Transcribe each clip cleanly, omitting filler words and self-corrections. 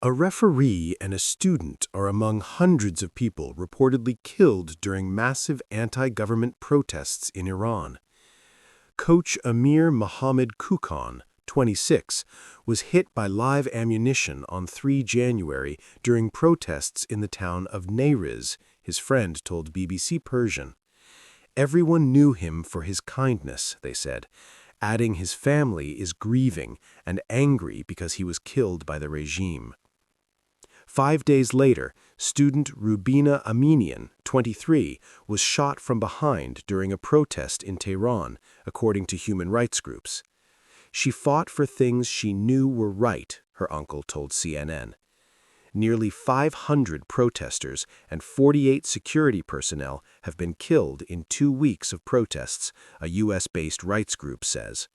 A referee and a student are among hundreds of people reportedly killed during massive anti-government protests in Iran. Coach Amir Mohammed Kukan, 26, was hit by live ammunition on 3 January during protests in the town of Neyriz, his friend told BBC Persian. Everyone knew him for his kindness, they said, adding his family is grieving and angry because he was killed by the regime. 5 days later, student Rubina Aminian, 23, was shot from behind during a protest in Tehran, according to human rights groups. She fought for things she knew were right, her uncle told CNN. Nearly 500 protesters and 48 security personnel have been killed in 2 weeks of protests, a U.S.-based rights group says.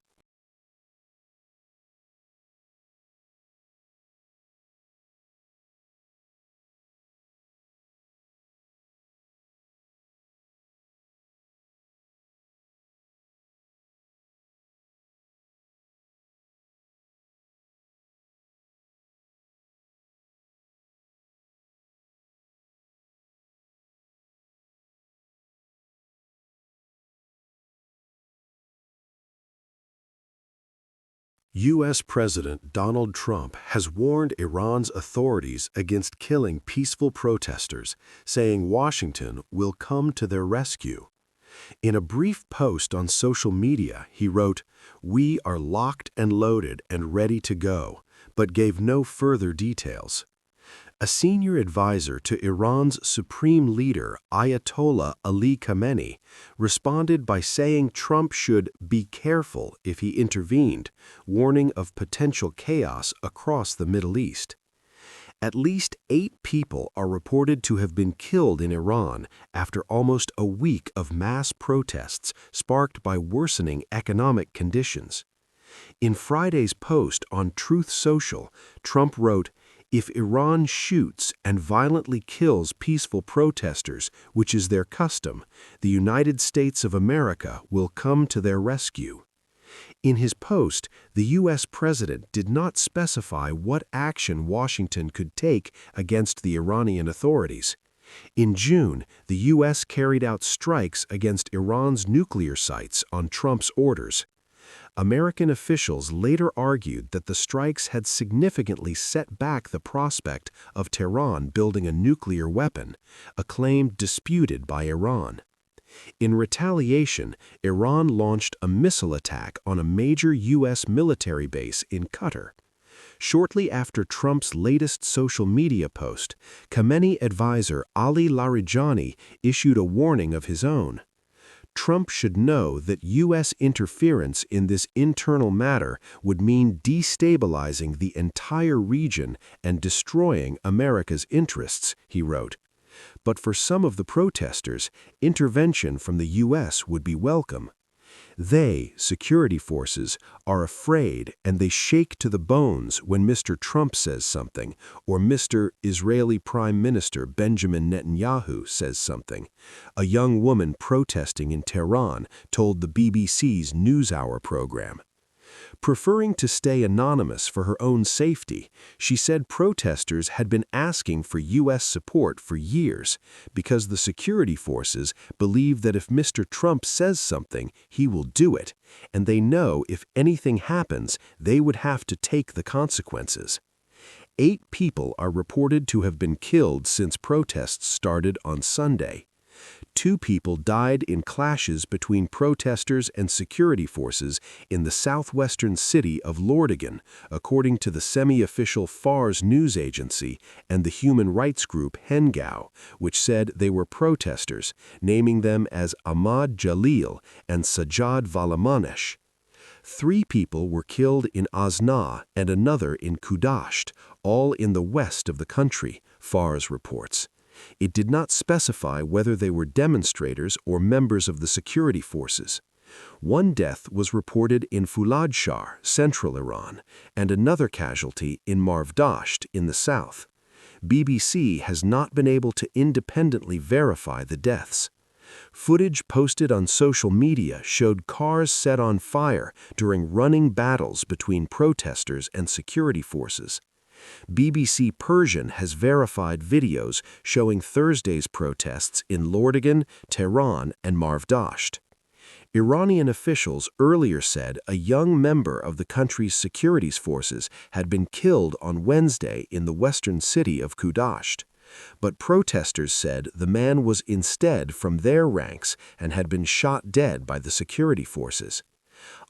U.S. President Donald Trump has warned Iran's authorities against killing peaceful protesters, saying Washington will come to their rescue. In a brief post on social media, he wrote, "We are locked and loaded and ready to go," but gave no further details. A senior advisor to Iran's supreme leader, Ayatollah Ali Khamenei, responded by saying Trump should be careful if he intervened, warning of potential chaos across the Middle East. At least 8 people are reported to have been killed in Iran after almost a week of mass protests sparked by worsening economic conditions. In Friday's post on Truth Social, Trump wrote, "If Iran shoots and violently kills peaceful protesters, which is their custom, the United States of America will come to their rescue." In his post, the U.S. president did not specify what action Washington could take against the Iranian authorities. In June, the U.S. carried out strikes against Iran's nuclear sites on Trump's orders. American officials later argued that the strikes had significantly set back the prospect of Tehran building a nuclear weapon, a claim disputed by Iran. In retaliation, Iran launched a missile attack on a major U.S. military base in Qatar. Shortly after Trump's latest social media post, Khamenei advisor Ali Larijani issued a warning of his own. Trump should know that U.S. interference in this internal matter would mean destabilizing the entire region and destroying America's interests, he wrote. But for some of the protesters, intervention from the U.S. would be welcome. They, security forces, are afraid and they shake to the bones when Mr. Trump says something or Mr. Israeli Prime Minister Benjamin Netanyahu says something, a young woman protesting in Tehran told the BBC's NewsHour program. Preferring to stay anonymous for her own safety, she said protesters had been asking for U.S. support for years because the security forces believe that if Mr. Trump says something, he will do it, and they know if anything happens, they would have to take the consequences. 8 people are reported to have been killed since protests started on Sunday. 2 people died in clashes between protesters and security forces in the southwestern city of Lordigan, according to the semi-official Fars news agency and the human rights group Hengao, which said they were protesters, naming them as Ahmad Jalil and Sajjad Valamanesh. 3 people were killed in Azna and another in Kudasht, all in the west of the country, Fars reports. It did not specify whether they were demonstrators or members of the security forces. 1 death was reported in Fuladshar, central Iran, and another casualty in Marvdasht in the south. BBC has not been able to independently verify the deaths. Footage posted on social media showed cars set on fire during running battles between protesters and security forces. BBC Persian has verified videos showing Thursday's protests in Lordigan, Tehran, and Marvdasht. Iranian officials earlier said a young member of the country's security forces had been killed on Wednesday in the western city of Kudasht. But protesters said the man was instead from their ranks and had been shot dead by the security forces.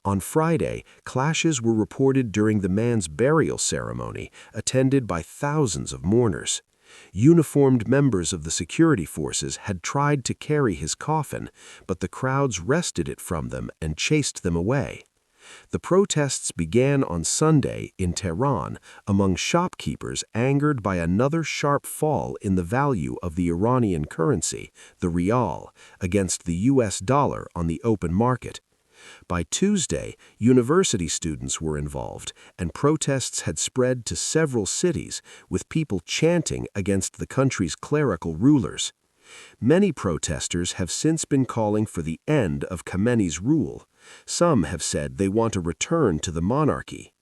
On Friday, clashes were reported during the man's burial ceremony, attended by thousands of mourners. Uniformed members of the security forces had tried to carry his coffin, but the crowds wrested it from them and chased them away. The protests began on Sunday in Tehran among shopkeepers angered by another sharp fall in the value of the Iranian currency, the rial, against the US dollar on the open market. By Tuesday, university students were involved, and protests had spread to several cities, with people chanting against the country's clerical rulers. Many protesters have since been calling for the end of Khamenei's rule. Some have said they want a return to the monarchy.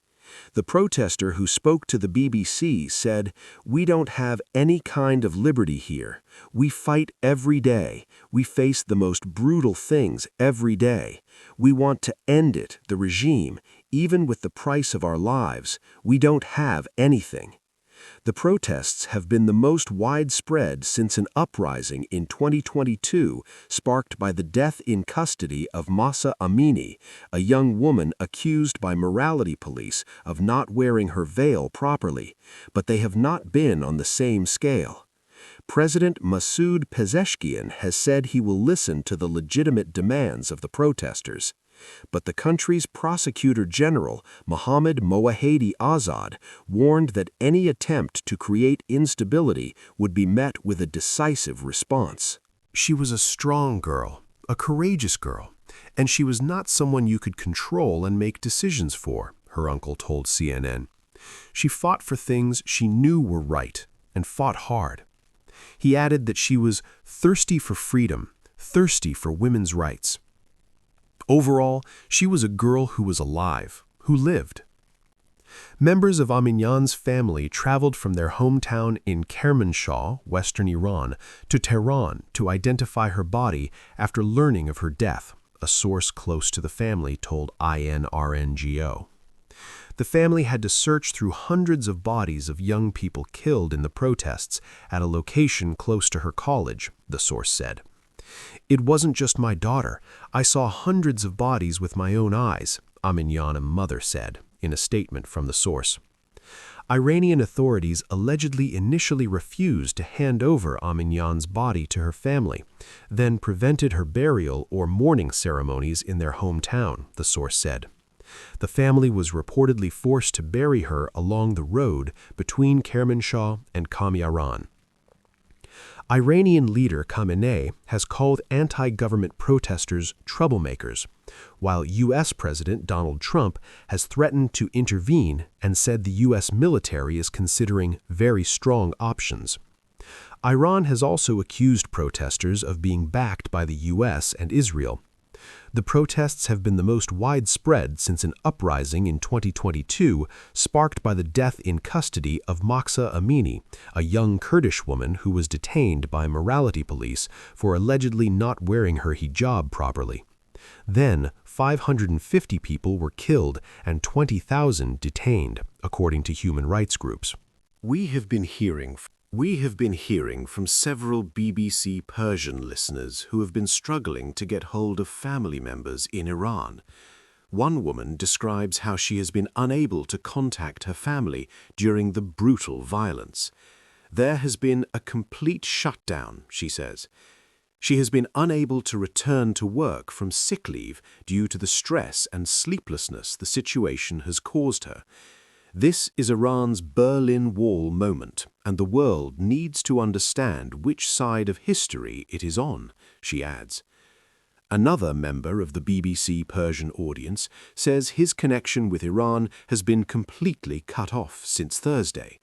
The protester who spoke to the BBC said, "We don't have any kind of liberty here. We fight every day. We face the most brutal things every day. We want to end it, the regime, even with the price of our lives. We don't have anything." The protests have been the most widespread since an uprising in 2022 sparked by the death in custody of Mahsa Amini, a young woman accused by morality police of not wearing her veil properly, but they have not been on the same scale. President Masoud Pezeshkian has said he will listen to the legitimate demands of the protesters. But the country's prosecutor general, Mohammad Moahedi Azad, warned that any attempt to create instability would be met with a decisive response. She was a strong girl, a courageous girl, and she was not someone you could control and make decisions for, her uncle told CNN. She fought for things she knew were right, and fought hard. He added that she was thirsty for freedom, thirsty for women's rights. Overall, she was a girl who was alive, who lived. Members of Aminyan's family traveled from their hometown in Kermanshah, western Iran, to Tehran to identify her body after learning of her death, a source close to the family told INRNGO. The family had to search through hundreds of bodies of young people killed in the protests at a location close to her college, the source said. "It wasn't just my daughter. I saw hundreds of bodies with my own eyes," Aminyan's mother said, in a statement from the source. Iranian authorities allegedly initially refused to hand over Aminyan's body to her family, then prevented her burial or mourning ceremonies in their hometown, the source said. The family was reportedly forced to bury her along the road between Kermanshah and Kamiaran. Iranian leader Khamenei has called anti-government protesters troublemakers, while U.S. President Donald Trump has threatened to intervene and said the U.S. military is considering very strong options. Iran has also accused protesters of being backed by the U.S. and Israel. The protests have been the most widespread since an uprising in 2022 sparked by the death in custody of Mahsa Amini, a young Kurdish woman who was detained by morality police for allegedly not wearing her hijab properly. Then, 550 people were killed and 20,000 detained, according to human rights groups. We have been hearing from several BBC Persian listeners who have been struggling to get hold of family members in Iran. One woman describes how she has been unable to contact her family during the brutal violence. There has been a complete shutdown, she says. She has been unable to return to work from sick leave due to the stress and sleeplessness the situation has caused her. This is Iran's Berlin Wall moment, and the world needs to understand which side of history it is on, she adds. Another member of the BBC Persian audience says his connection with Iran has been completely cut off since Thursday.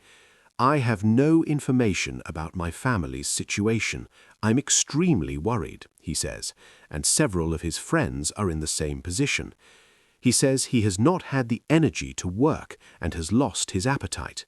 "I have no information about my family's situation. I'm extremely worried," he says, and several of his friends are in the same position. He says he has not had the energy to work and has lost his appetite.